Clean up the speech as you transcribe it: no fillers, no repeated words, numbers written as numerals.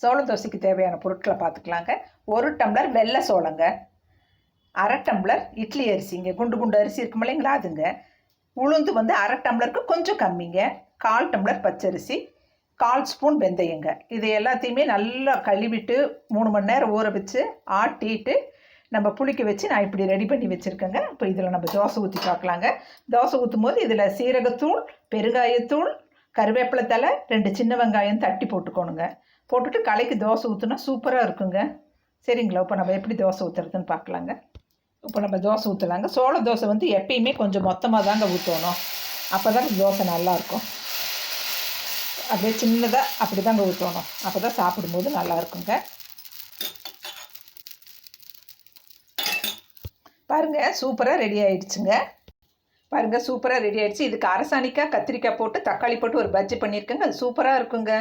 சோள தோசைக்கு தேவையான பொருட்களை பார்த்துக்கலாங்க. 1 டம்ளர் வெள்ளை சோளங்க, 1/2 டம்ளர் இட்லி அரிசிங்க, குண்டு குண்டு அரிசி இருக்கும் இல்லைங்களா அதுங்க. உளுந்து வந்து 1/2 டம்ளருக்கு கொஞ்சம் கம்மிங்க, 1/4 டம்ளர் பச்சரிசி, 1/4 ஸ்பூன் வெந்தயங்க. இது எல்லாத்தையுமே நல்லா கழுவிட்டு 3 மணி நேரம் ஊற வச்சு ஆட்டிட்டு நம்ம புளிக்க வச்சு நான் இப்படி ரெடி பண்ணி வச்சுருக்கேங்க. இப்போ இதில் நம்ம தோசை ஊற்றி பார்க்கலாங்க. தோசை ஊற்றும் போது இதில் சீரகத்தூள், பெருங்காயத்தூள், கருவேப்பிலை தலை, 2 சின்ன வெங்காயம் தட்டி போட்டுக்கோணுங்க. போட்டுட்டு கலைக்கு தோசை ஊற்றுனா சூப்பராக இருக்குங்க. சரிங்களா? இப்போ நம்ம எப்படி தோசை ஊற்றுறதுன்னு பார்க்கலாங்க. இப்போ நம்ம தோசை ஊற்றலாங்க. சோள தோசை வந்து எப்பயுமே கொஞ்சம் மொத்தமாக தாங்க ஊற்றணும், அப்போ தான் தோசை நல்லாயிருக்கும். அப்படியே சின்னதாக அப்படி தாங்க ஊற்றணும், அப்போ தான் சாப்பிடும்போது நல்லாயிருக்குங்க. பாருங்கள், சூப்பராக ரெடி ஆகிடுச்சுங்க. பாருங்கள், சூப்பராக ரெடி ஆகிடுச்சு. இதுக்கு அரசாணிக்காய், கத்திரிக்காய் போட்டு தக்காளி போட்டு ஒரு பஜ்ஜி பண்ணியிருக்கேங்க. அது சூப்பராக இருக்குங்க.